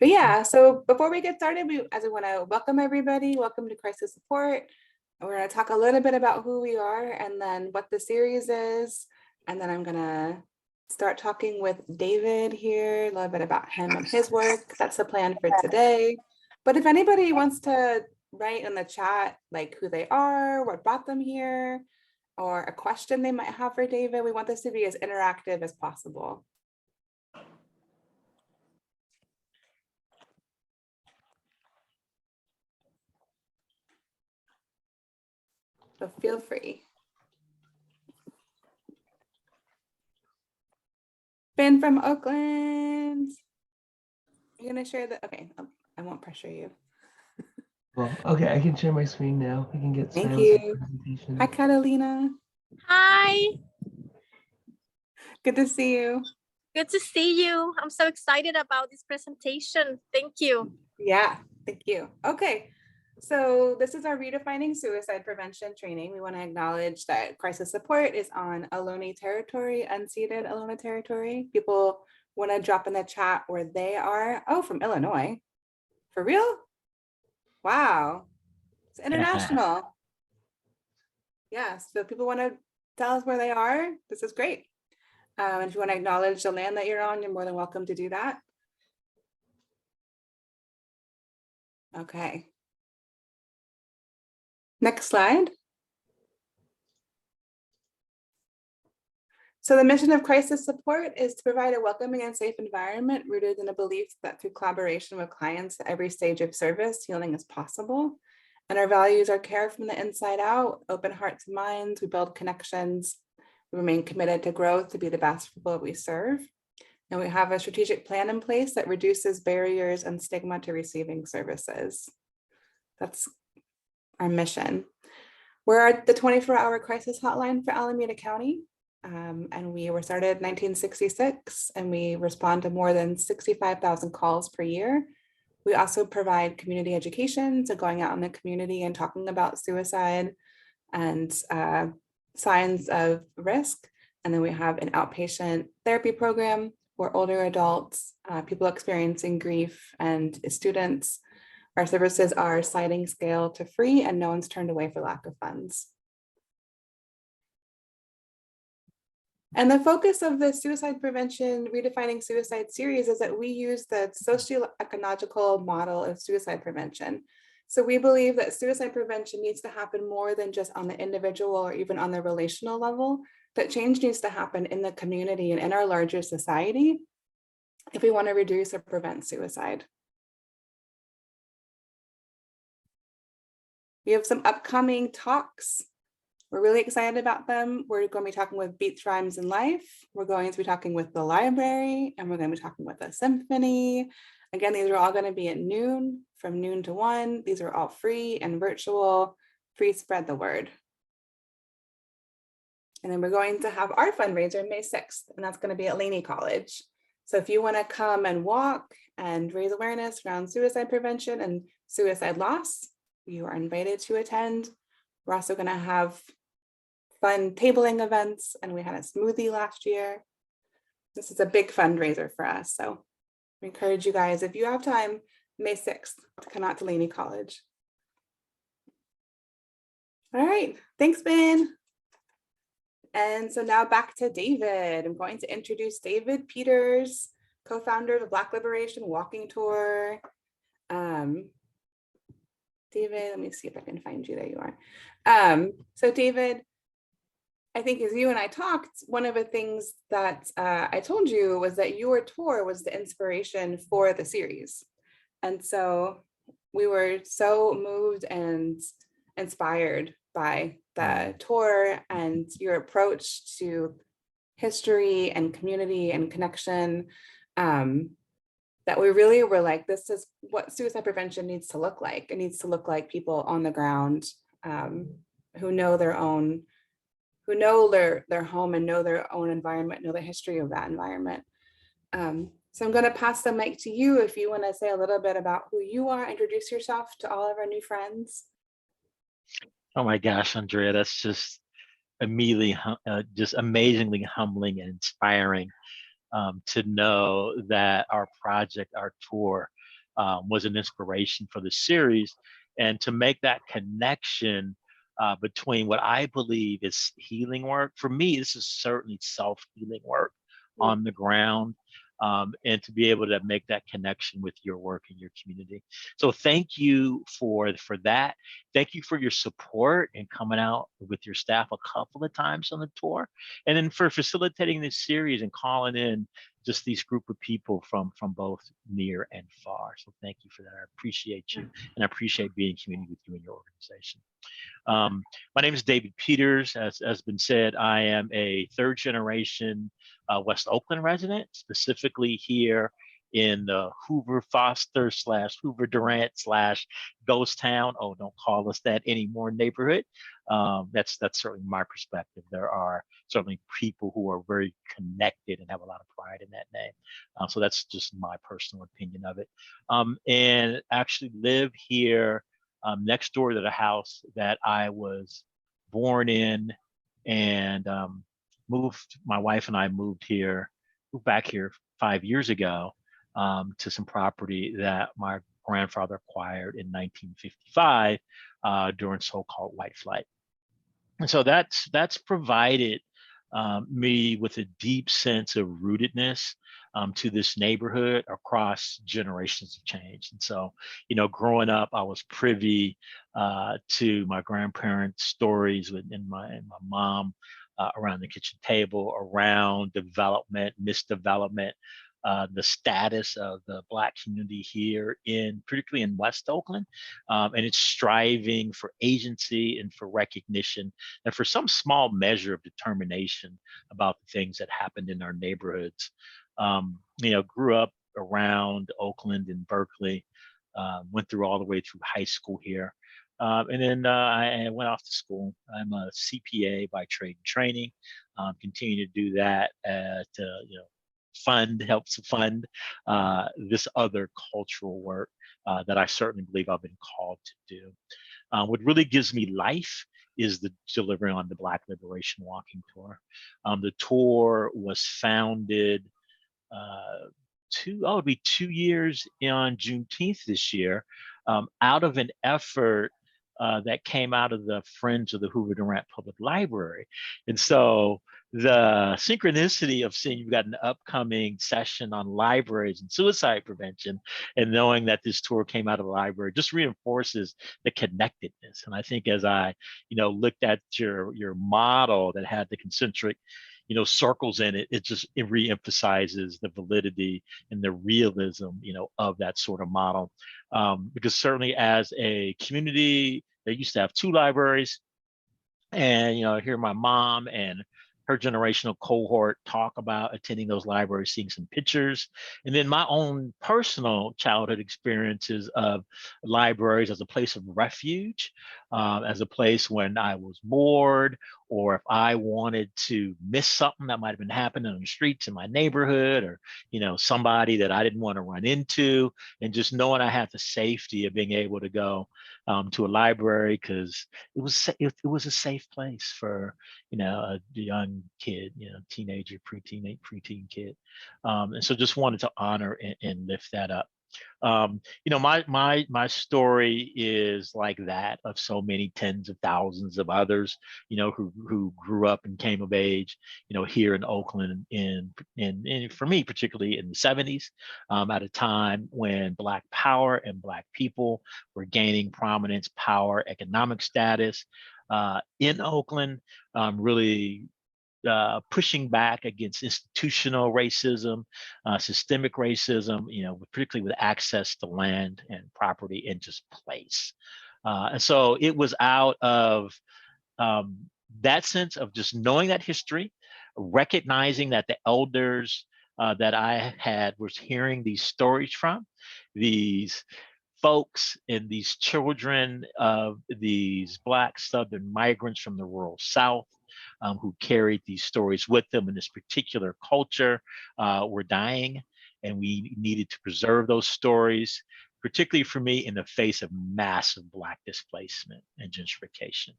But yeah, so before we get started, we want to welcome everybody. Welcome to Crisis Support. We're going to talk a little bit about who we are and then what the series is. And then I'm going to start talking with David here, a little bit about him and his work. That's the plan for today. But if anybody wants to write in the chat, like who they are, what brought them here, or a question they might have for David, we want this to be as interactive as possible. So feel free. Ben from Oakland. You're gonna share the, okay, I won't pressure you. Well, okay, I can share my screen now. We can get started. Thank you. Presentation. Hi, Catalina. Hi. Good to see you. Good to see you. I'm so excited about this presentation. Thank you. Yeah, thank you. Okay, so this is our redefining suicide prevention training. We want to acknowledge that crisis support is on Ohlone territory, unceded Ohlone territory. People want to drop in the chat where they are. Oh, from Illinois. For real? Wow. It's international. Yeah, so people want to tell us where they are. This is great. If you want to acknowledge the land that you're on, you're more than welcome to do that. Okay. Next slide. So the mission of crisis support is to provide a welcoming and safe environment rooted in a belief that through collaboration with clients at every stage of service, healing is possible. And our values are care from the inside out, open hearts and minds, we build connections, we remain committed to growth to be the best people that we serve. And we have a strategic plan in place that reduces barriers and stigma to receiving services. That's our mission. We're the 24-hour crisis hotline for Alameda County. And we were started in 1966, and we respond to more than 65,000 calls per year. We also provide community education, so going out in the community and talking about suicide and signs of risk. And then we have an outpatient therapy program for older adults, people experiencing grief, and students. Our services are sliding scale to free, and no one's turned away for lack of funds. And the focus of the suicide prevention redefining suicide series is that we use the socio-ecological model of suicide prevention. So we believe that suicide prevention needs to happen more than just on the individual or even on the relational level, that change needs to happen in the community and in our larger society if we want to reduce or prevent suicide. We have some upcoming talks. We're really excited about them. We're going to be talking with Beats, Rhymes, and Life. We're going to be talking with the library, and we're going to be talking with a symphony. Again, these are all going to be at noon, from noon to 1. These are all free and virtual. Please spread the word. And then we're going to have our fundraiser May 6th, and that's going to be at Laney College. So if you want to come and walk and raise awareness around suicide prevention and suicide loss, you are invited to attend. We're also going to have fun tabling events, and we had a smoothie last year. This is a big fundraiser for us, so we encourage you guys, if you have time, May 6th, to come out to Laney College. All right, thanks, Ben. And so now back to David. I'm going to introduce David Peters, co-founder of the Black Liberation Walking Tour. David, let me see if I can find you. There you are. So David, I think as you and I talked, one of the things that I told you was that your tour was the inspiration for the series. And so we were so moved and inspired by the tour and your approach to history and community and connection, that we really were like, this is what suicide prevention needs to look like. It needs to look like people on the ground who know their own, who know their home and know their own environment, know the history of that environment. So I'm going to pass the mic to you if you want to say a little bit about who you are, introduce yourself to all of our new friends. Oh my gosh, Andrea, that's just immediately just amazingly humbling and inspiring to know that our project, our tour, was an inspiration for the series. And to make that connection between what I believe is healing work, for me, this is certainly self-healing work on the ground, and to be able to make that connection with your work and your community. So thank you for that. Thank you for your support and coming out with your staff a couple of times on the tour, and then for facilitating this series and calling in just these group of people from both near and far. So thank you for that. I appreciate you, and I appreciate being in community with you and your organization. My name is David Peters. As been said, I am a third generation West Oakland resident, specifically here in the Hoover Foster / Hoover Durant / Ghost Town. Oh, don't call us that anymore neighborhood. That's certainly my perspective. There are certainly people who are very connected and have a lot of pride in that name. So that's just my personal opinion of it. And actually live here next door to the house that I was born in, and my wife and I moved back here 5 years ago to some property that my grandfather acquired in 1955 during so-called white flight. And so that's provided me with a deep sense of rootedness to this neighborhood across generations of change. And so, growing up, I was privy to my grandparents' stories and my mom around the kitchen table, around development, misdevelopment, the status of the Black community here particularly in West Oakland, and it's striving for agency and for recognition and for some small measure of determination about the things that happened in our neighborhoods. Grew up around Oakland and Berkeley, went through all the way through high school here. And then I went off to school. I'm a CPA by trade and training. Continue to do that to help to fund this other cultural work that I certainly believe I've been called to do. What really gives me life is the delivering on the Black Liberation Walking Tour. The tour was founded it'll be 2 years on Juneteenth this year, out of an effort that came out of the Friends of the Hoover Durant Public Library. And so the synchronicity of seeing you've got an upcoming session on libraries and suicide prevention, and knowing that this tour came out of the library just reinforces the connectedness. And I think as I, looked at your model that had the concentric circles in it, it reemphasizes the validity and the realism, of that sort of model. Because certainly as a community that used to have 2 libraries, and, hear my mom and her generational cohort talk about attending those libraries, seeing some pictures, and then my own personal childhood experiences of libraries as a place of refuge, as a place when I was bored, or if I wanted to miss something that might have been happening on the streets in my neighborhood, or somebody that I didn't want to run into, and just knowing I had the safety of being able to go to a library because it was a safe place for a young kid, teenager, preteen kid, and so just wanted to honor and lift that up. My story is like that of so many tens of thousands of others, who grew up and came of age, here in Oakland, and for me, particularly in the 70s, at a time when Black power and Black people were gaining prominence, power, economic status in Oakland, really pushing back against institutional racism, systemic racism, particularly with access to land and property and just place. And so it was out of that sense of just knowing that history, recognizing that the elders that I was hearing these stories from, these folks and these children of these Black Southern migrants from the rural South, who carried these stories with them in this particular culture, were dying, and we needed to preserve those stories, particularly for me in the face of massive Black displacement and gentrification.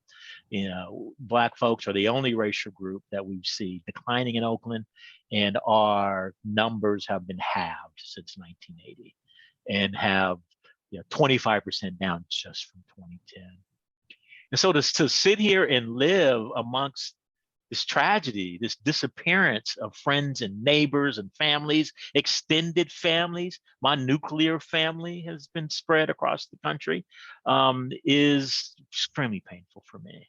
Black folks are the only racial group that we see declining in Oakland, and our numbers have been halved since 1980. and have 25% down just from 2010. And so to sit here and live amongst this tragedy, this disappearance of friends and neighbors and families, extended families, my nuclear family has been spread across the country, is extremely painful for me.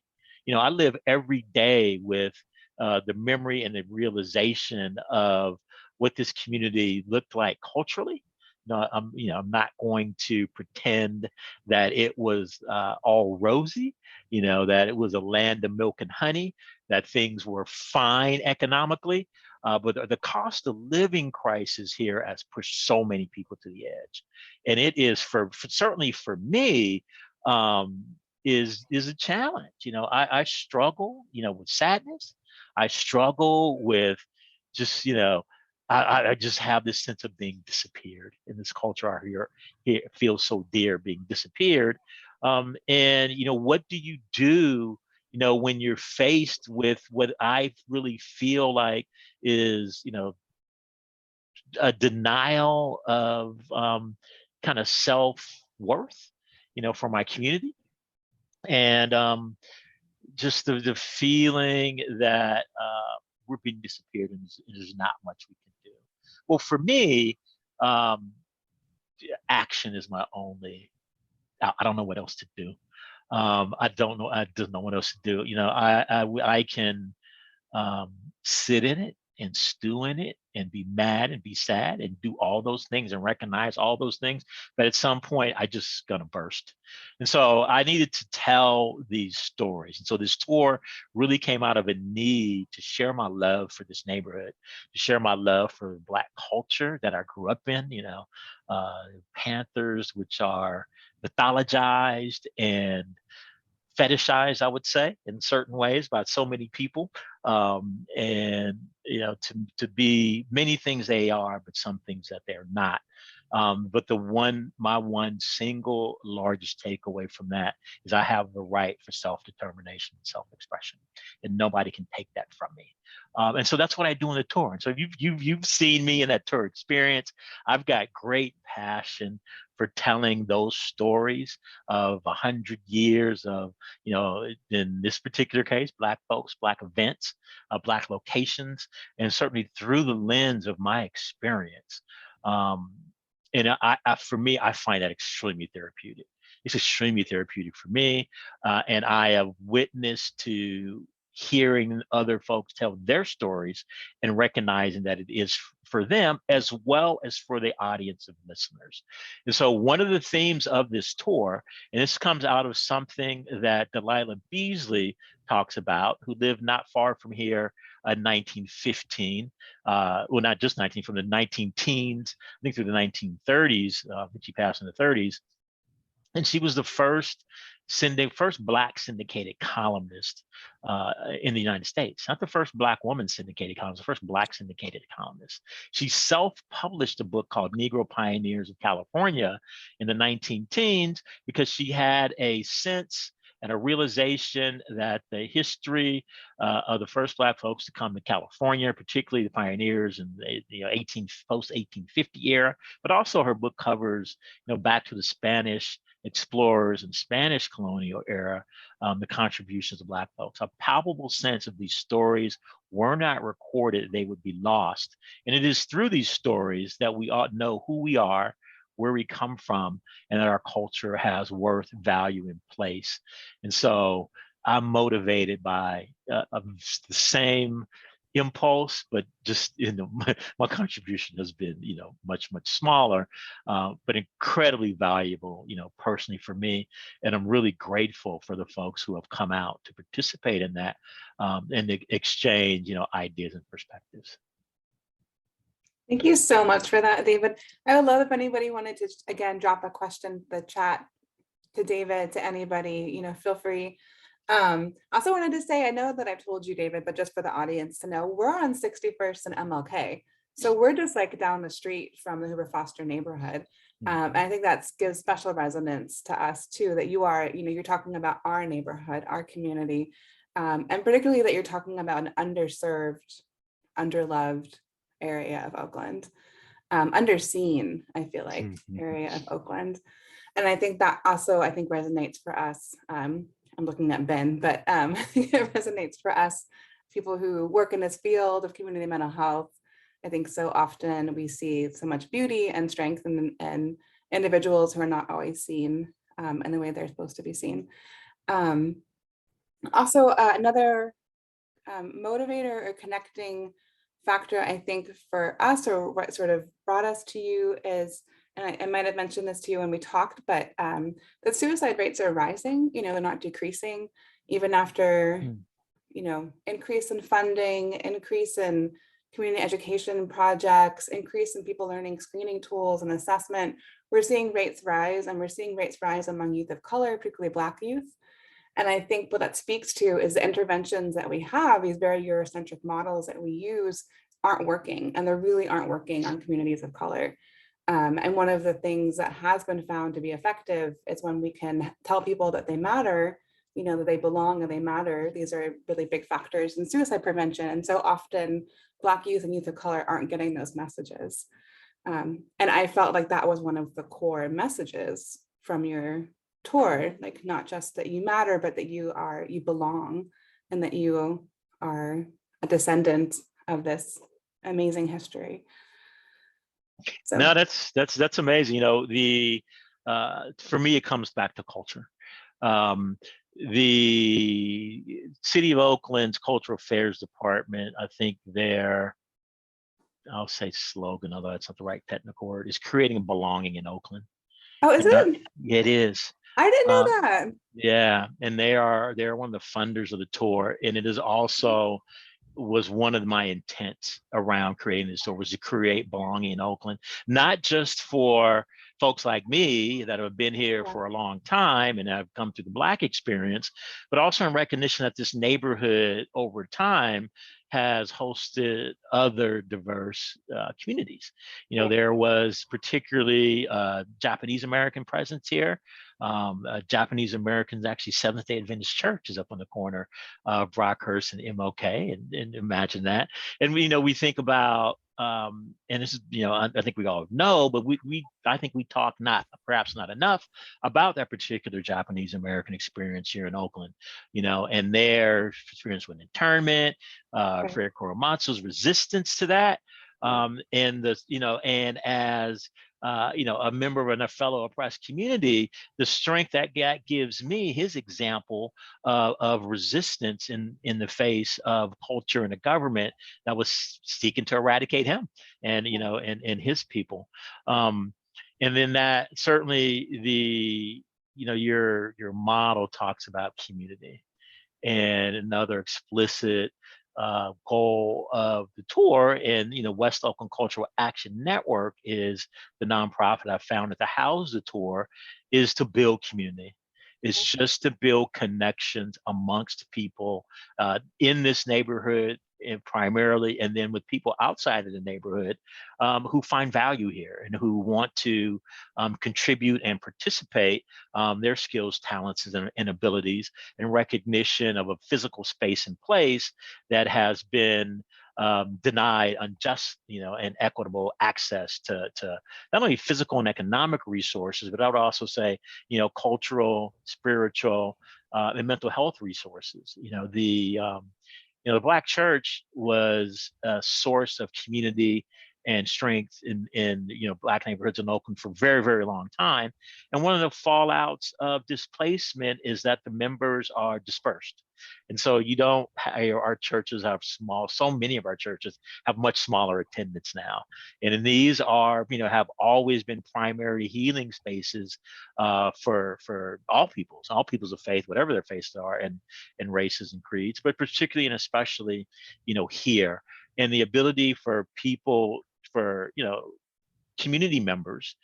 I live every day with the memory and the realization of what this community looked like culturally. I'm not going to pretend that it was all rosy, that it was a land of milk and honey, that things were fine economically, but the cost of living crisis here has pushed so many people to the edge, and it is certainly for me is a challenge. I struggle, with sadness. I struggle with just I just have this sense of being disappeared in this culture out here. It feels so dear being disappeared. And what do you do, when you're faced with what I really feel like is, a denial of kind of self-worth, for my community. And just the feeling that we're being disappeared and there's not much we can do. Well, for me, action is my only. I don't know what else to do. I don't know. I don't know what else to do. I can sit in it and stew in it and be mad and be sad and do all those things and recognize all those things. But at some point, I just gonna burst. And so I needed to tell these stories. And so this tour really came out of a need to share my love for this neighborhood, to share my love for Black culture that I grew up in, Panthers, which are mythologized and fetishized, I would say, in certain ways by so many people, and to be many things they are, but some things that they're not. But my one single largest takeaway from that is I have the right for self-determination and self-expression, and nobody can take that from me. And so that's what I do in the tour. And so you've seen me in that tour experience. I've got great passion for telling those stories of 100 years of, in this particular case, Black folks, Black events, Black locations, and certainly through the lens of my experience. And for me, I find that extremely therapeutic. It's extremely therapeutic for me. And I have witnessed to hearing other folks tell their stories and recognizing that it is for them as well as for the audience of listeners. And so one of the themes of this tour, and this comes out of something that Delilah Beasley talks about, who lived not far from here in 1915, well, not just 19, from the 19 teens, I think through the 1930s, but she passed in the 30s. And she was the first Black syndicated columnist in the United States. Not the first Black woman syndicated columnist, the first Black syndicated columnist. She self-published a book called Negro Pioneers of California in the 19-teens because she had a sense and a realization that the history of the first Black folks to come to California, particularly the pioneers in the post 1850 era, but also her book covers back to the Spanish explorers and Spanish colonial era, the contributions of Black folks. A palpable sense of these stories were not recorded, they would be lost. And it is through these stories that we ought to know who we are, where we come from, and that our culture has worth, value, and place. And so I'm motivated by the same impulse, but just my contribution has been much smaller, but incredibly valuable personally for me. And I'm really grateful for the folks who have come out to participate in that and exchange ideas and perspectives. Thank you so much for that, David. I would love if anybody wanted to, again, drop a question in the chat to David, to anybody, feel free. Also wanted to say, I know that I've told you, David, but just for the audience to know, we're on 61st and MLK. So we're just like down the street from the Hoover Foster neighborhood. And I think that gives special resonance to us too, that you are, you're talking about our neighborhood, our community, and particularly that you're talking about an underserved, underloved area of Oakland. underseen, I feel like, Mhm. area of Oakland. And I think that also, I think, resonates for us. I'm looking at Ben, but it resonates for us, people who work in this field of community mental health. I think so often we see so much beauty and strength in individuals who are not always seen in the way they're supposed to be seen. Also, another motivator or connecting factor, I think, for us, or what sort of brought us to you is, and I might have mentioned this to you when we talked, but the suicide rates are rising, they're not decreasing, even after, increase in funding, increase in community education projects, increase in people learning screening tools and assessment. We're seeing rates rise, and we're seeing rates rise among youth of color, particularly Black youth. And I think what that speaks to is the interventions that we have, these very Eurocentric models that we use, aren't working, and they really aren't working on communities of color. And one of the things that has been found to be effective is when we can tell people that they matter, that they belong and they matter. These are really big factors in suicide prevention. And so often Black youth and youth of color aren't getting those messages. And I felt like that was one of the core messages from your tour, like not just that you matter, but that you belong, and that you are a descendant of this amazing history. So No, that's amazing. For me, it comes back to culture. The City of Oakland's Cultural Affairs Department, I think I'll say slogan, although that's not the right technical word, is creating belonging in Oakland. oh, is And it? it is. I didn't know Um, that. yeah, and they're one of the funders of the tour, and it is also was one of my intents around creating this tour, was to create belonging in Oakland, not just for folks like me that have been here Yeah. for a long time and have come through the Black experience, but also in recognition that this neighborhood over time has hosted other diverse communities. Right. There was particularly Japanese American presence here. Japanese Americans, actually Seventh-day Adventist Church is up on the corner of Brockhurst and MOK, and imagine that. And we think about, and this is, I think we all know, but I think we talk perhaps not enough about that particular Japanese American experience here in Oakland, and their experience with internment, Right. Fred Korematsu's resistance to that, and as a member of a fellow oppressed community, the strength that gives me, his example of resistance in the face of culture and a government that was seeking to eradicate him and his people. And then that certainly your model talks about community, and another explicit goal of the tour and West Oakland Cultural Action Network is the nonprofit I founded to house the tour, is to build community. It's just to build connections amongst people in this neighborhood, and primarily, and then with people outside of the neighborhood who find value here and who want to contribute and participate their skills, talents, and abilities in recognition of a physical space and place that has been denied unjust, and equitable access to not only physical and economic resources, but I would also say, cultural, spiritual, and mental health resources. The Black church was a source of community and strength in Black neighborhoods in Oakland for a very, very long time. And one of the fallouts of displacement is that the members are dispersed. And so our churches have so many of our churches have much smaller attendance now. And these have always been primary healing spaces for all peoples of faith, whatever their faiths are, and races and creeds, but particularly and especially, here. And the ability for people, for community members,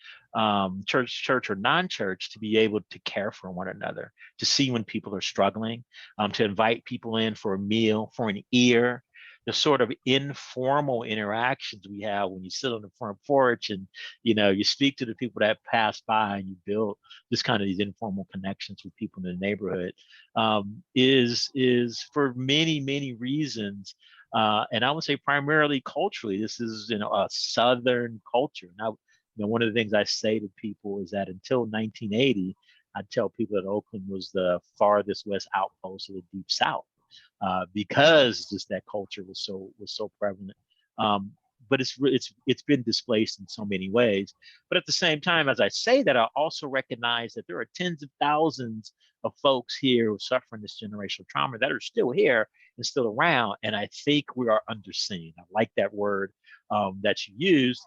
church or non-church, to be able to care for one another, to see when people are struggling, to invite people in for a meal, for an ear, the sort of informal interactions we have when you sit on the front porch and you speak to the people that pass by, and you build this kind of these informal connections with people in the neighborhood, is for many reasons And I would say primarily culturally, this is, you know, a Southern culture. Now, you know, one of the things I say to people is that until 1980, I tell people that Oakland was the farthest west outpost of the Deep South, because just that culture was so prevalent. But it's been displaced in so many ways. But at the same time, as I say that, I also recognize that there are tens of thousands of folks here who suffering this generational trauma that are still here and still around. And I think we are underseen. I like that word that you used.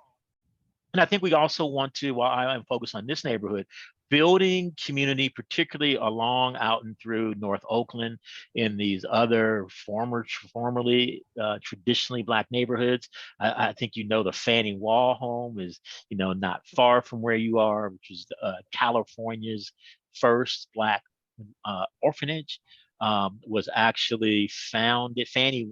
And I think we also want to, while I'm focused on this neighborhood, building community, particularly along out and through North Oakland in these other formerly traditionally Black neighborhoods. I think, you know, the Fannie Wall home is, you know, not far from where you are, which is California's first Black orphanage. Was actually founded. Fannie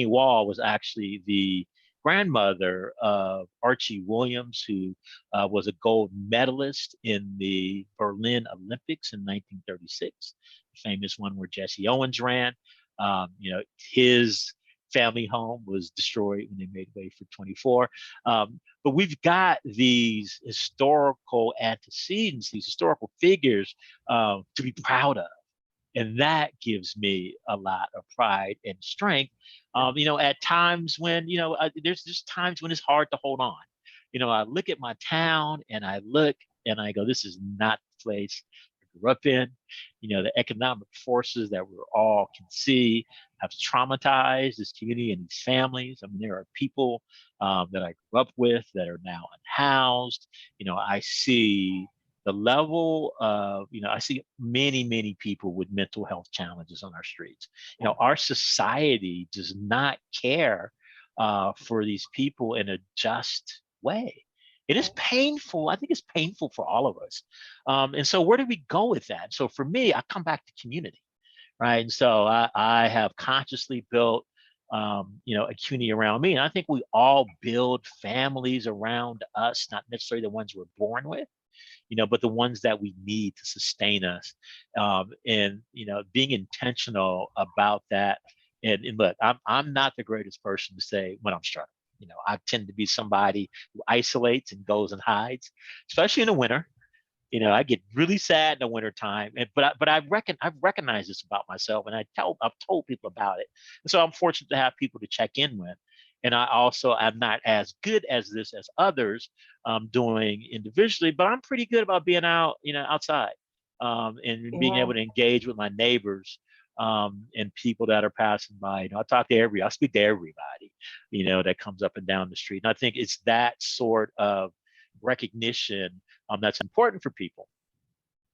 Wall was actually the grandmother of Archie Williams, who was a gold medalist in the Berlin Olympics in 1936, the famous one where Jesse Owens ran. You know, his family home was destroyed when they made way for 24. But we've got these historical antecedents, these historical figures to be proud of. And that gives me a lot of pride and strength. You know, at times when, you know, there's just times when it's hard to hold on. You know, I look at my town and I look and I go, this is not the place I grew up in. You know, the economic forces that we all can see have traumatized this community and these families. I mean, there are people that I grew up with that are now unhoused. You know, I see the level of, you know, I see many people with mental health challenges on our streets. You know, our society does not care for these people in a just way. It is painful. I think it's painful for all of us. And so where do we go with that? So for me, I come back to community, right? And so I have consciously built you know, a community around me. And I think we all build families around us, not necessarily the ones we're born with, you know, but the ones that we need to sustain us. And, you know, being intentional about that. And look, I'm not the greatest person to say when I'm struggling. You know, I tend to be somebody who isolates and goes and hides, especially in the winter. You know, I get really sad in the wintertime. But I've recognized this about myself, and I've told people about it. And so I'm fortunate to have people to check in with. And I also am not as good as this as others doing individually, but I'm pretty good about being out, you know, outside and being able to engage with my neighbors and people that are passing by. You know, I speak to everybody, you know, that comes up and down the street. And I think it's that sort of recognition that's important for people.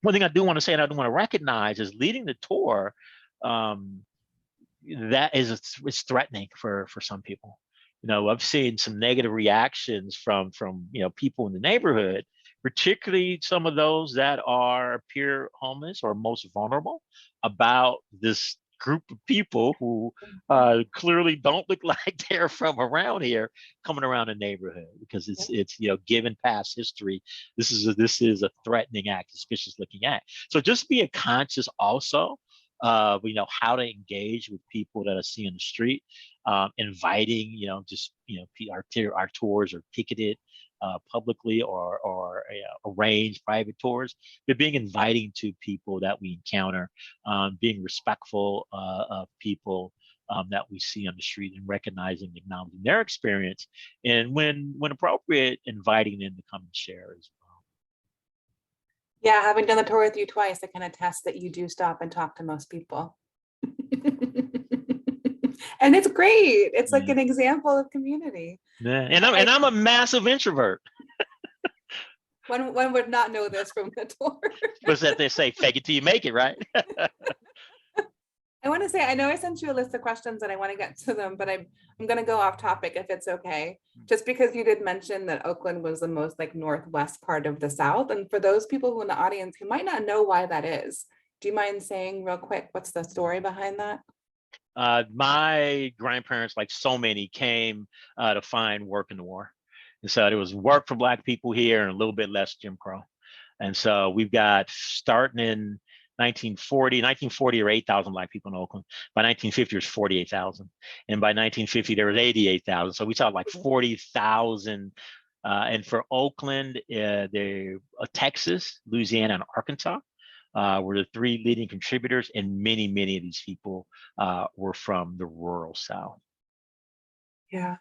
One thing I do want to say, and I do want to recognize, is leading the tour. That is, it's threatening for some people. You know, I've seen some negative reactions from you know, people in the neighborhood, particularly some of those that appear homeless or most vulnerable, about this group of people who clearly don't look like they're from around here coming around the neighborhood, because it's you know, given past history, this is a threatening act, suspicious looking act. So just being conscious also you know, how to engage with people that I see on the street, inviting, you know, just, you know, our tours are ticketed publicly or arrange private tours, but being inviting to people that we encounter, being respectful of people that we see on the street, and recognizing and acknowledging their experience, and when appropriate, inviting them to come and share as well. Yeah, having done the tour with you twice, I can attest that you do stop and talk to most people. And it's great. It's like an example of community. Yeah. And I'm a massive introvert. One would not know this from the tour. What's that they say? Fake it till you make it, right? I want to say, I know I sent you a list of questions and I want to get to them, but I'm going to go off topic if it's okay. Just because you did mention that Oakland was the most like northwest part of the South. And for those people who in the audience who might not know why that is, do you mind saying real quick, what's the story behind that? My grandparents, like so many, came to find work in the war. And so there was work for Black people here and a little bit less Jim Crow. And so we've got, starting in 1940, there were 8,000 Black people in Oakland. By 1950, there was 48,000. And by 1950, there was 88,000. So we saw like 40,000. And for Oakland, Texas, Louisiana, and Arkansas were the three leading contributors. And many, many of these people were from the rural South. Yeah.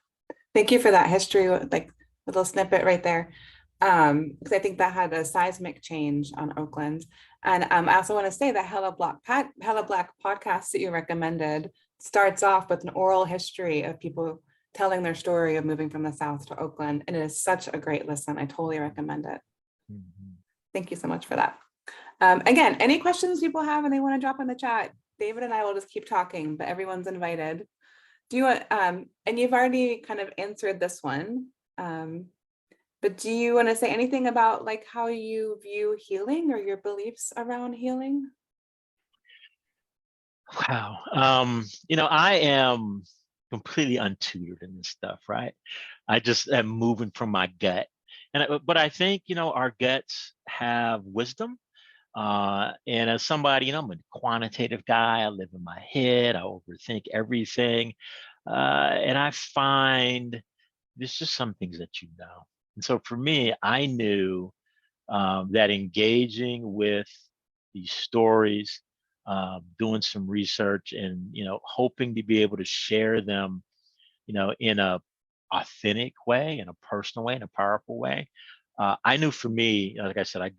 Thank you for that history, like little snippet right there. Because I think that had a seismic change on Oakland. And I also want to say that Hella Black podcast that you recommended starts off with an oral history of people telling their story of moving from the South to Oakland. And it is such a great listen. I totally recommend it. Thank you so much for that. Again, any questions people have and they want to drop in the chat, David and I will just keep talking, but everyone's invited. Do you want, and you've already kind of answered this one, but do you want to say anything about like how you view healing or your beliefs around healing? Wow. I am completely untutored in this stuff, right? I just am moving from my gut. But I think, our guts have wisdom. And as somebody, I'm a quantitative guy. I live in my head. I overthink everything. And I find there's just some things that you know. And so for me, I knew that engaging with these stories, doing some research and, hoping to be able to share them, in a authentic way, in a personal way, in a powerful way. I knew for me, like I said,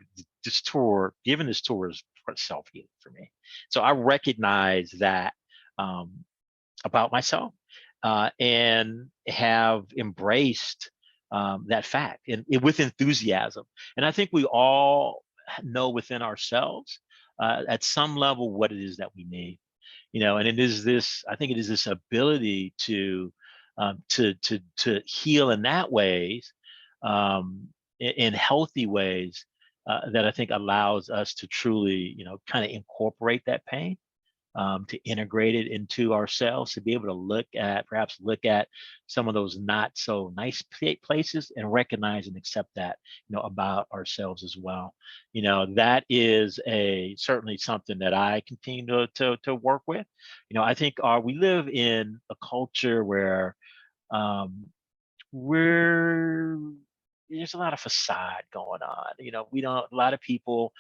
giving this tour is self-healing for me. So I recognize that about myself and have embraced that fact and with enthusiasm. And I think we all know within ourselves at some level what it is that we need, and I think it is this ability to heal in that ways, in healthy ways, that I think allows us to truly, kind of incorporate that pain, to integrate it into ourselves, to be able to perhaps look at some of those not so nice places and recognize and accept that, about ourselves as well. That is certainly something that I continue to work with. I think we live in a culture where there's a lot of facade going on. A lot of people,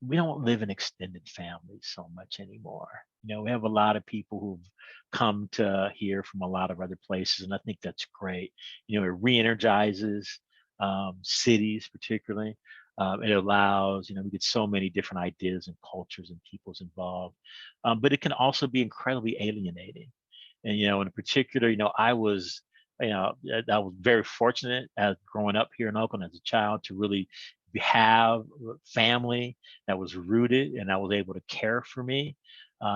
we don't live in extended families so much anymore. We have a lot of people who've come to here from a lot of other places, and I think that's great. It re-energizes cities, particularly. It allows, we get so many different ideas and cultures and peoples involved, but it can also be incredibly alienating. And in particular, I was very fortunate as growing up here in Oakland as a child to really have family that was rooted and that was able to care for me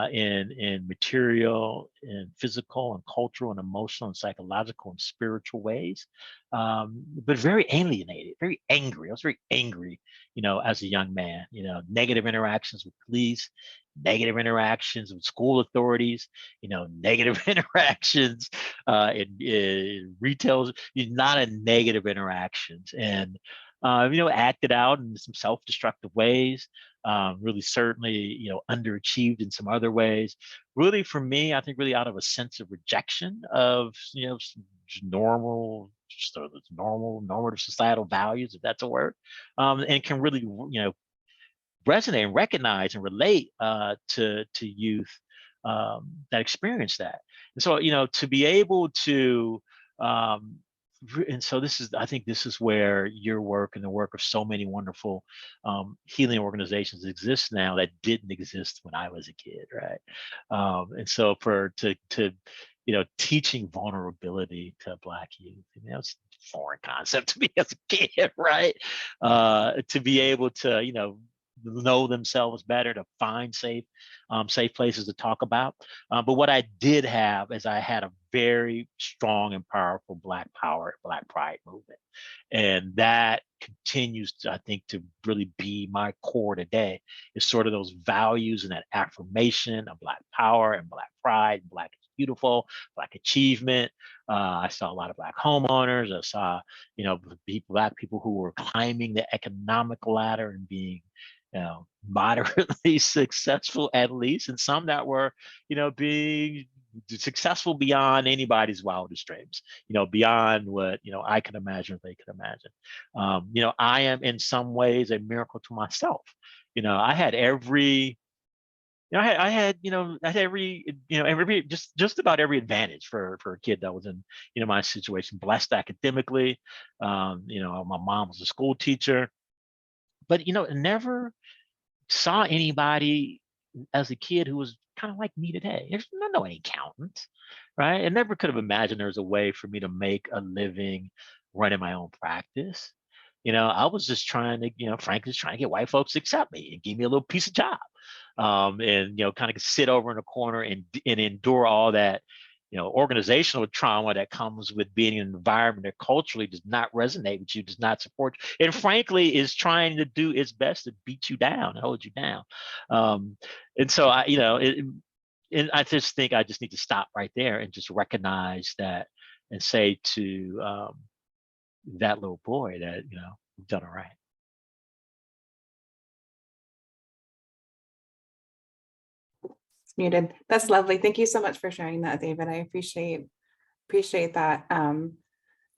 in material and physical and cultural and emotional and psychological and spiritual ways, but very alienated, very angry. I was very angry, as a young man. Negative interactions with police, negative interactions with school authorities, negative interactions in retail, not a negative interactions. And acted out in some self-destructive ways, really certainly, underachieved in some other ways. Really, for me, I think really out of a sense of rejection of, normal societal values, if that's a word, and can really, resonate and recognize and relate to youth that experience that. And so, to be able to, and so I think this is where your work and the work of so many wonderful healing organizations exist now that didn't exist when I was a kid, right? And so teaching vulnerability to Black youth, it's a foreign concept to me as a kid, right? To be able to, know themselves better, to find safe places to talk about. But what I did have is I had a very strong and powerful Black power, Black pride movement. And that continues to, I think, to really be my core today, is sort of those values and that affirmation of Black power and Black pride, Black is beautiful, Black achievement. I saw a lot of Black homeowners. I saw, Black people who were climbing the economic ladder and being moderately successful at least, and some that were, being successful beyond anybody's wildest dreams, beyond what, I could imagine or they could imagine. I am in some ways a miracle to myself. I had every, I had every, every just about every advantage for a kid that was in, my situation. Blessed academically, my mom was a school teacher, but never saw anybody as a kid who was kind of like me today. There's no accountant, right? I never could have imagined there was a way for me to make a living running my own practice. I was just trying to, frankly, just trying to get white folks to accept me and give me a little piece of job, and kind of sit over in a corner and endure all that, organizational trauma that comes with being in an environment that culturally does not resonate with you, does not support you, and frankly is trying to do its best to beat you down and hold you down. And so and I just think I just need to stop right there and just recognize that and say to that little boy that, you've done it right. It's muted. That's lovely. Thank you so much for sharing that, David. I appreciate that.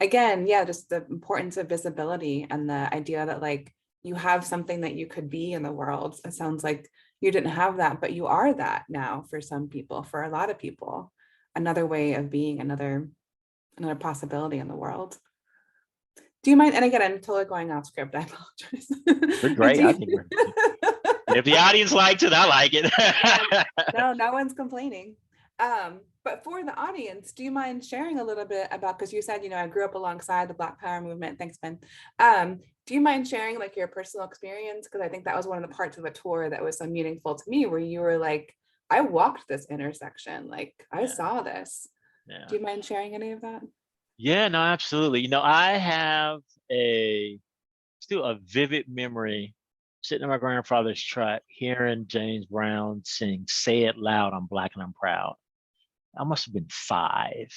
Again, yeah, just the importance of visibility and the idea that like you have something that you could be in the world. It sounds like you didn't have that, but you are that now for some people, for a lot of people, another way of being, another possibility in the world. Do you mind? And again, I'm totally going off script. I apologize. We're great. I think we're if the audience likes it, I like it. No one's complaining. But for the audience, do you mind sharing a little bit about, because you said, I grew up alongside the Black Power movement. Thanks, Ben. Do you mind sharing like your personal experience? Because I think that was one of the parts of the tour that was so meaningful to me, where you were like, I walked this intersection, like I saw this. Yeah. Do you mind sharing any of that? Yeah, no, absolutely. I have still a vivid memory sitting in my grandfather's truck, hearing James Brown sing "Say It Loud, I'm Black and I'm Proud." I must have been 5.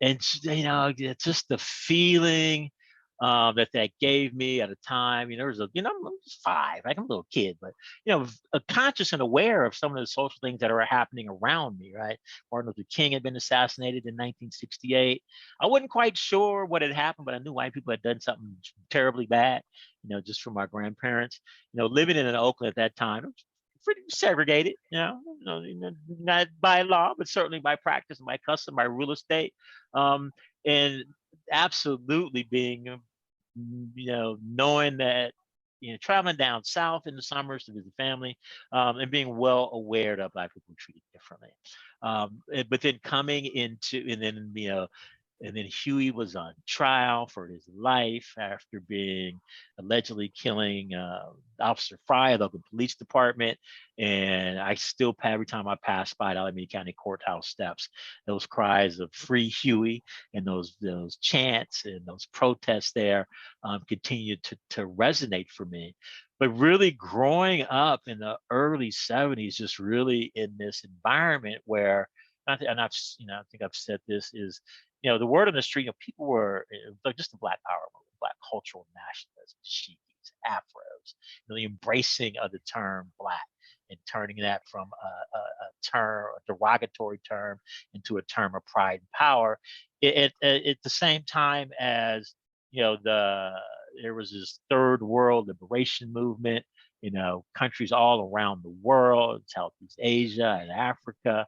And, just the feeling that gave me at a time, there was I'm just 5, like I'm a little kid, but, conscious and aware of some of the social things that are happening around me, right? Martin Luther King had been assassinated in 1968. I wasn't quite sure what had happened, but I knew white people had done something terribly bad, just from my grandparents. Living in Oakland at that time, pretty segregated, not by law, but certainly by practice, by custom, by real estate, and absolutely being, knowing that, traveling down south in the summers to visit family, and being well aware that Black people were treated differently. But then coming into, and then Huey was on trial for his life after being allegedly killing Officer Fry of the police department. And I still, every time I pass by the Alameda County Courthouse steps, those cries of "Free Huey" and those chants and those protests there continue to resonate for me. But really growing up in the early 70s, just really in this environment where, and I think I've said this, is, the word on the street, people were like just the Black Power movement, Black cultural nationalism, sheiks, afros, the embracing of the term Black and turning that from a derogatory term into a term of pride and power. At the same time as, there was this third world liberation movement, countries all around the world, Southeast Asia and Africa,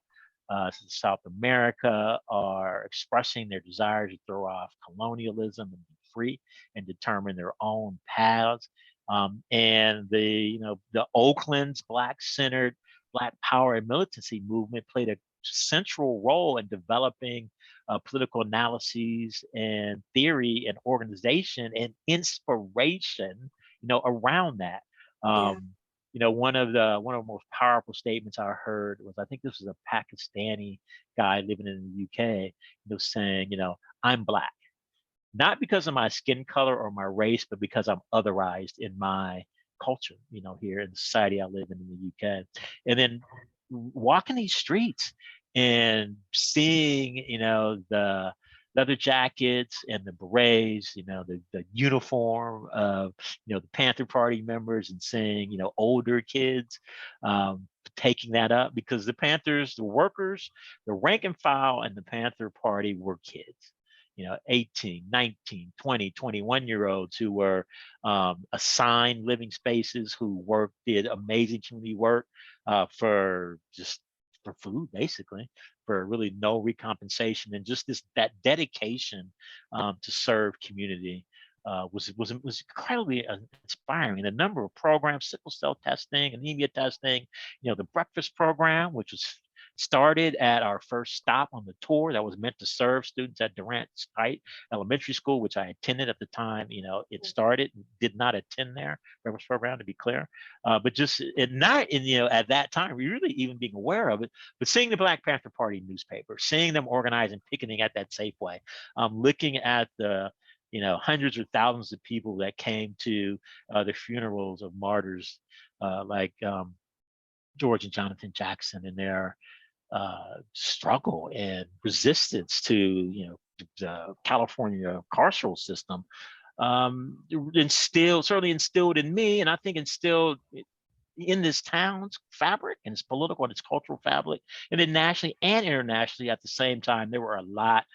South America, are expressing their desire to throw off colonialism and be free and determine their own paths. And the Oakland's Black-centered Black power and militancy movement played a central role in developing political analyses and theory and organization and inspiration, around that. One of the most powerful statements I heard was, I think this was a Pakistani guy living in the UK, saying, "I'm Black, not because of my skin color or my race, but because I'm otherized in my culture, here in the society I live in the UK." And then walking these streets and seeing, leather jackets and the berets, the uniform of, the Panther Party members, and seeing, older kids taking that up, because the Panthers, the workers, the rank and file and the Panther Party were kids. 18, 19, 20, 21-year-olds who were assigned living spaces, who did amazing community work for food, basically, for really no recompensation, and just that dedication to serve community was incredibly inspiring. And the number of programs, sickle cell testing, anemia testing, the breakfast program, which was started at our first stop on the tour, that was meant to serve students at Durant Heights Elementary School, which I attended at the time. It started, did not attend there, breakfast program, to be clear. But just at night, and at that time, we really even being aware of it, but seeing the Black Panther Party newspaper, seeing them organizing, picketing at that Safeway, looking at the hundreds or thousands of people that came to the funerals of martyrs like George and Jonathan Jackson, and their struggle and resistance to the California carceral system, certainly instilled in me, and I think instilled in this town's fabric, and its political and its cultural fabric, and then nationally and internationally at the same time. There were a lot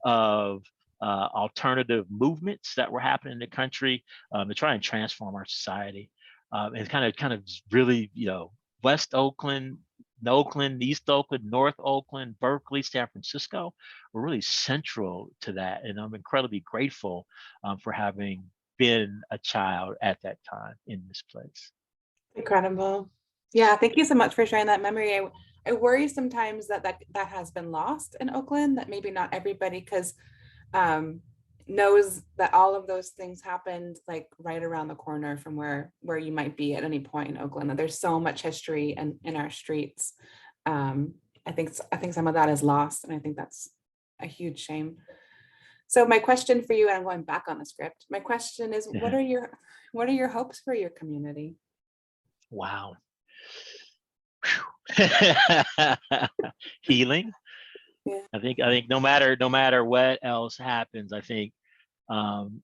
of alternative movements that were happening in the country to try and transform our society, and kind of really, West Oakland, Oakland, East Oakland, North Oakland, Berkeley, San Francisco were really central to that. And I'm incredibly grateful for having been a child at that time in this place. Incredible. Yeah, thank you so much for sharing that memory. I worry sometimes that has been lost in Oakland, that maybe not everybody knows that all of those things happened like right around the corner from where you might be at any point in Oakland. That there's so much history in our streets. I think some of that is lost, and I think that's a huge shame. So my question for you, and I'm going back on the script. My question is, what are your hopes for your community? Wow. Healing. Yeah. I think no matter what else happens, I think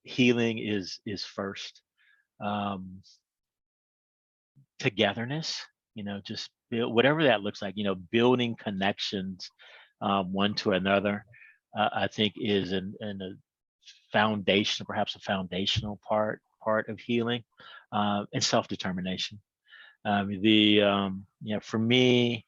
healing is first. Togetherness, just whatever that looks like, building connections one to another, I think is in a foundation, perhaps a foundational part of healing, and self-determination. For me,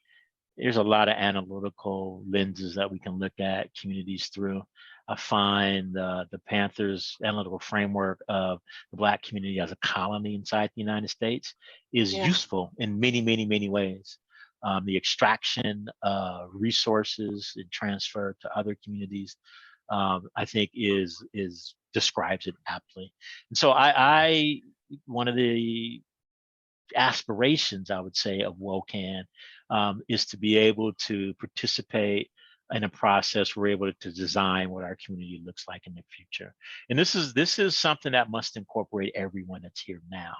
there's a lot of analytical lenses that we can look at communities through. I find the Panthers' analytical framework of the Black community as a colony inside the United States is useful in many, many, many ways. The extraction of resources and transfer to other communities, I think, describes it aptly. And so I one of the aspirations, I would say, of WOCAN is to be able to participate in a process we're able to design what our community looks like in the future. And this is something that must incorporate everyone that's here now.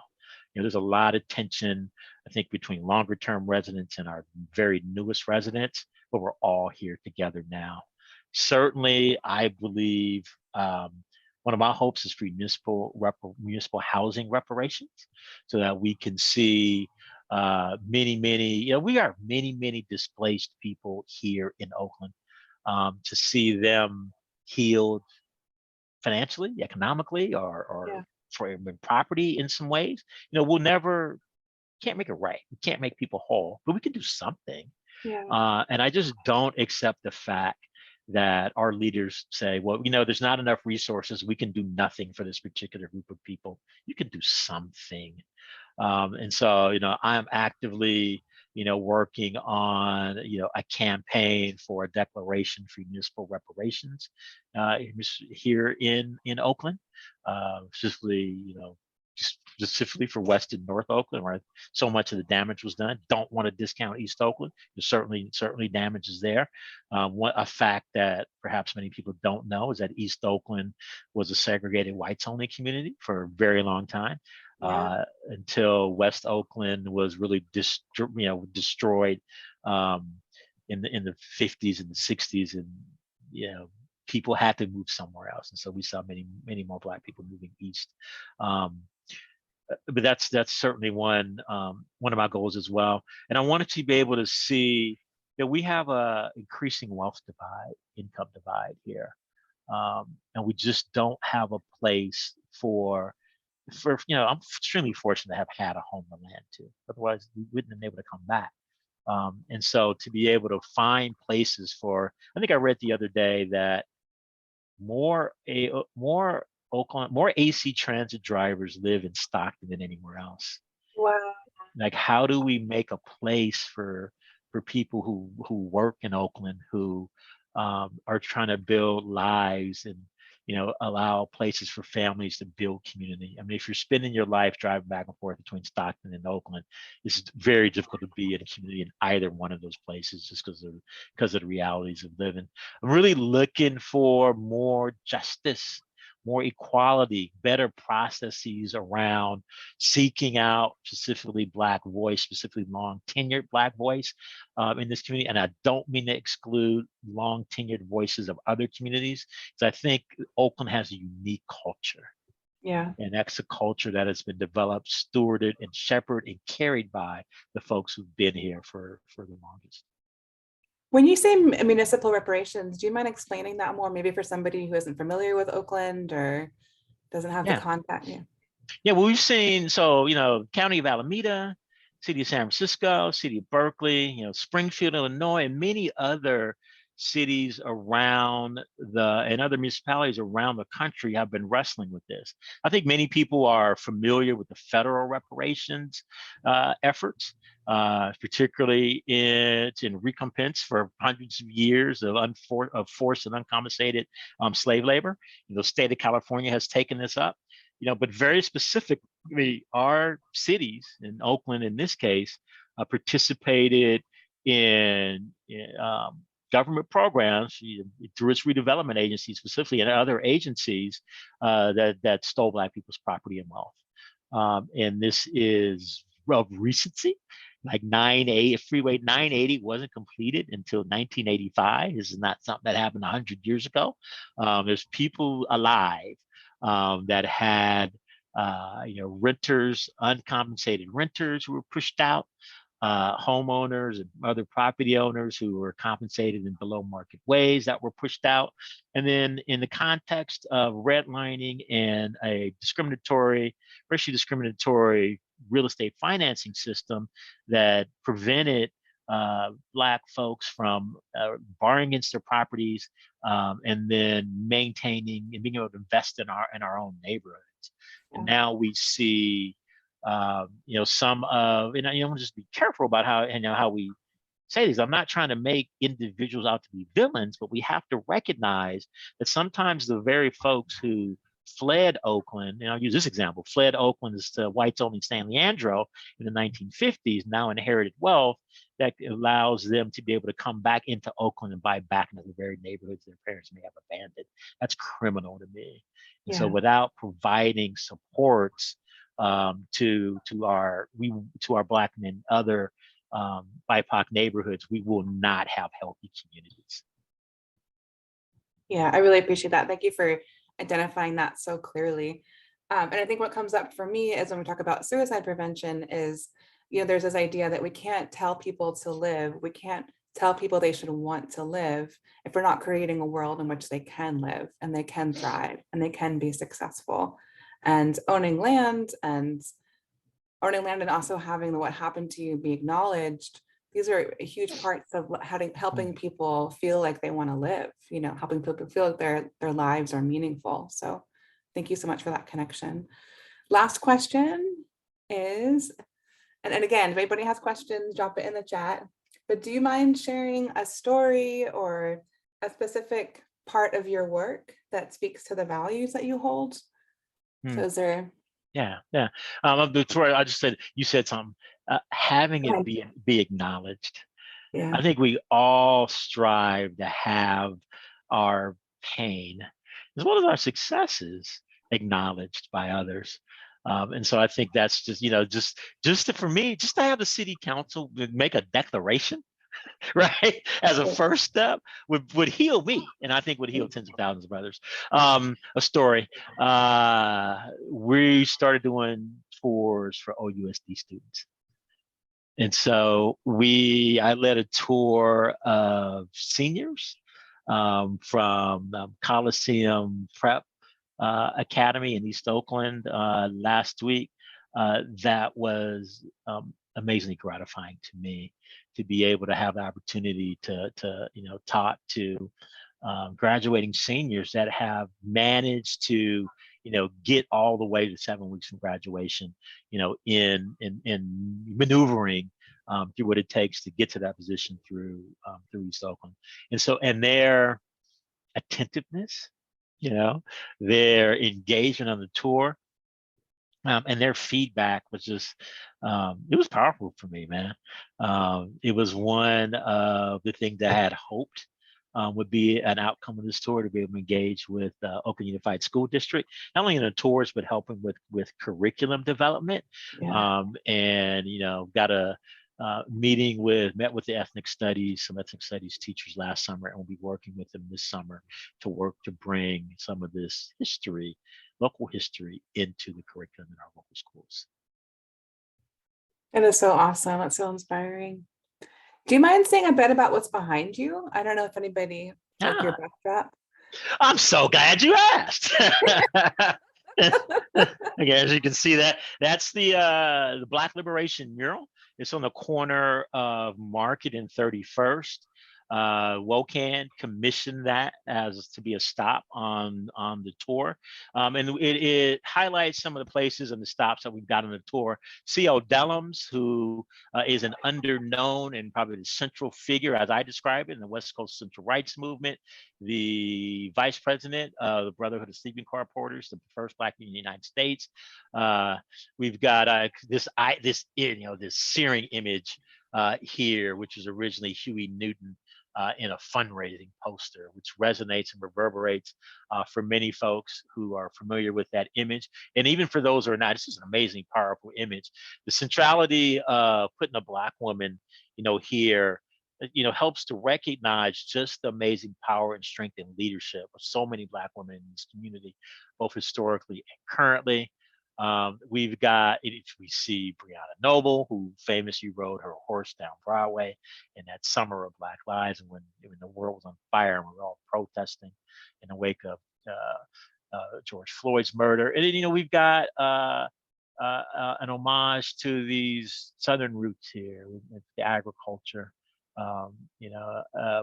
There's a lot of tension, I think, between longer term residents and our very newest residents, but we're all here together now. Certainly, I believe one of my hopes is for municipal housing reparations, so that we can see we are many displaced people here in Oakland, to see them healed financially, economically, or for property in some ways. Can't make it right. We can't make people whole, but we can do something. And I just don't accept the fact that our leaders say, well, there's not enough resources, we can do nothing for this particular group of people. You can do something. And so, I'm actively, working on, a campaign for a declaration for municipal reparations here in Oakland, specifically for West and North Oakland, where so much of the damage was done. Don't want to discount East Oakland. There's certainly damage is there. A fact that perhaps many people don't know is that East Oakland was a segregated whites-only community for a very long time. Until West Oakland was really destroyed in the 50s and the 60s, and people had to move somewhere else, and so we saw many more Black people moving east. But that's certainly one of my goals as well. And I wanted to be able to see that we have a increasing wealth divide, income divide here, and we just don't have a place for I'm extremely fortunate to have had a home to land to. Otherwise, we wouldn't have been able to come back. And so to be able to find places for, I think I read the other day that more AC transit drivers live in Stockton than anywhere else. Wow. Like, how do we make a place for people who work in Oakland, who are trying to build lives and allow places for families to build community? I mean, if you're spending your life driving back and forth between Stockton and Oakland, it's very difficult to be in a community in either one of those places, just because of the realities of living. I'm really looking for more justice, more equality, better processes around seeking out specifically Black voice, specifically long tenured Black voice in this community. And I don't mean to exclude long tenured voices of other communities, because I think Oakland has a unique culture. Yeah. And that's a culture that has been developed, stewarded, and shepherded and carried by the folks who've been here for the longest. When you say municipal reparations, do you mind explaining that more, maybe for somebody who isn't familiar with Oakland or doesn't have the contact? Yeah, well, we've seen, County of Alameda, City of San Francisco, City of Berkeley, Springfield, Illinois, and many other cities around and other municipalities around the country have been wrestling with this. I think many people are familiar with the federal reparations efforts, particularly in recompense for hundreds of years of forced and uncompensated slave labor. The state of California has taken this up. But very specifically, our cities, in Oakland in this case, participated in government programs through its redevelopment agency specifically, and other agencies that stole Black people's property and wealth. And this is of recency. Like Freeway 980 wasn't completed until 1985. This is not something that happened 100 years ago. There's people alive that had renters, uncompensated renters who were pushed out, homeowners and other property owners who were compensated in below market ways that were pushed out. And then in the context of redlining and a racially discriminatory real estate financing system that prevented Black folks from borrowing against their properties and then maintaining and being able to invest in our own neighborhoods. And now we see, some of, and I want to just be careful about how we say these. I'm not trying to make individuals out to be villains, but we have to recognize that sometimes the very folks who fled Oakland, and I'll use this example, fled Oakland as to whites only San Leandro in the 1950s, now inherited wealth that allows them to be able to come back into Oakland and buy back into the very neighborhoods their parents may have abandoned. That's criminal to me. And so without providing supports to our Black and other BIPOC neighborhoods, we will not have healthy communities. Yeah, I really appreciate that. Thank you for identifying that so clearly. And I think what comes up for me is when we talk about suicide prevention is, there's this idea that we can't tell people to live. We can't tell people they should want to live if we're not creating a world in which they can live and they can thrive and they can be successful. And owning land and also having the what happened to you be acknowledged, these are huge parts of helping people feel like they want to live, helping people feel like their lives are meaningful. So thank you so much for that connection. Last question is, and again, if anybody has questions, drop it in the chat, but do you mind sharing a story or a specific part of your work that speaks to the values that you hold? So is there? Yeah. Victoria, I just said, you said something, having it be acknowledged. Yeah. I think we all strive to have our pain as well as our successes acknowledged by others. And so I think that's just, for me, just to have the city council make a declaration right? As a first step would heal me, and I think would heal tens of thousands of others. A story. We started doing tours for OUSD students. And so I led a tour of seniors from Coliseum Prep Academy in East Oakland last week. That was amazingly gratifying to me to be able to have the opportunity to talk to graduating seniors that have managed to get all the way to 7 weeks from graduation, in maneuvering through what it takes to get to that position through East Oakland. And their attentiveness, their engagement on the tour, and their feedback was just, it was powerful for me, man. It was one of the things that I had hoped would be an outcome of this tour, to be able to engage with Oakland Unified School District, not only in the tours, but helping with curriculum development. Yeah. And, got a met with some ethnic studies teachers last summer, and we'll be working with them this summer to bring some of this local history into the curriculum in our local schools. It is so awesome. It's so inspiring. Do you mind saying a bit about what's behind you? I don't know if anybody took your backdrop. I'm so glad you asked. Okay, as you can see, that's the Black Liberation mural. It's on the corner of Market and 31st. WOCAN commissioned that as to be a stop on the tour, and it highlights some of the places and the stops that we've got on the tour. C.O. Dellums, who is an underknown and probably the central figure, as I describe it, in the West Coast Civil Rights Movement, the vice president of the Brotherhood of Sleeping Car Porters, the first Black in the United States. We've got this searing image here, which was originally Huey Newton in a fundraising poster, which resonates and reverberates for many folks who are familiar with that image. And even for those who are not, this is an amazing, powerful image. The centrality of putting a Black woman, here, helps to recognize just the amazing power and strength and leadership of so many Black women in this community, both historically and currently. We see Breonna Noble, who famously rode her horse down Broadway in that summer of Black Lives, and when the world was on fire and we were all protesting in the wake of George Floyd's murder. And then, we've got an homage to these Southern roots here, with the agriculture. A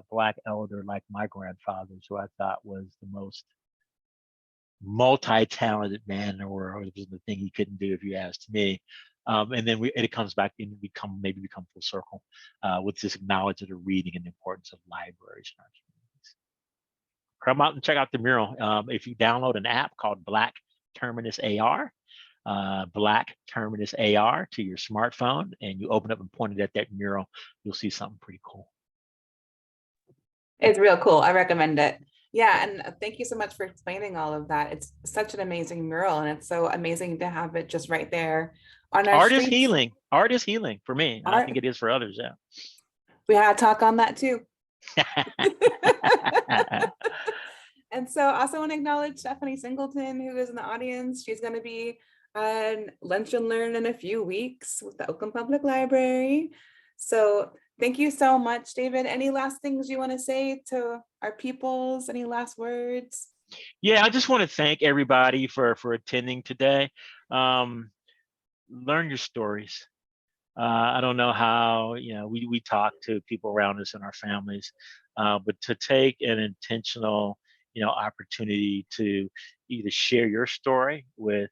Black elder like my grandfather's, who I thought was the most multi-talented man in the world. It was the thing he couldn't do, if you asked me. And then it comes back and become full circle with this acknowledgement of reading and the importance of libraries in our communities. Come out and check out the mural. If you download an app called Black Terminus AR, Black Terminus AR to your smartphone, and you open up and point it at that mural, you'll see something pretty cool. It's real cool. I recommend it. Yeah, and thank you so much for explaining all of that. It's such an amazing mural, and it's so amazing to have it just right there on our Art streets. is healing. Art is healing for me. And I think it is for others. Yeah. We had a talk on that too. And so I also want to acknowledge Stephanie Singleton, who is in the audience. She's going to be on Lunch and Learn in a few weeks with the Oakland Public Library. So thank you so much, David. Any last things you want to say to our peoples? Any last words? Yeah, I just want to thank everybody for attending today. Learn your stories. I don't know how, we talk to people around us and our families, but to take an intentional, opportunity to either share your story with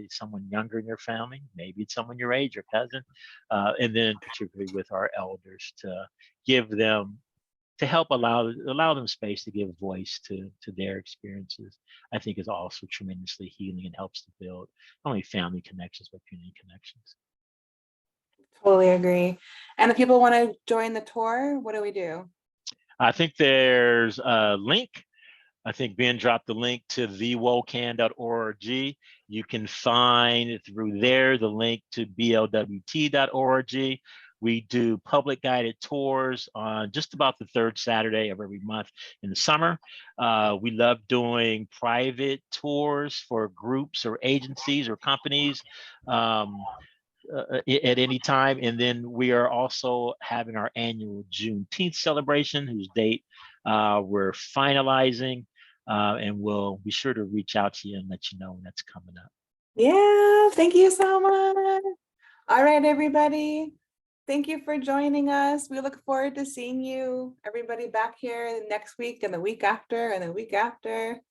someone younger in your family, maybe it's someone your age or cousin, and then particularly with our elders, to give them, to help allow them space to give voice to their experiences, I think is also tremendously healing and helps to build not only family connections, but community connections. Totally agree. And if people want to join the tour, what do we do? I think there's a link. I think Ben dropped the link to thewocan.org. You can find through there the link to BLWT.org, We do public guided tours on just about the third Saturday of every month in the summer. We love doing private tours for groups or agencies or companies at any time. And then we are also having our annual Juneteenth celebration, whose date we're finalizing. And we'll be sure to reach out to you and let you know when that's coming up. Yeah, thank you so much. All right, everybody. Thank you for joining us. We look forward to seeing you, everybody, back here next week and the week after and the week after.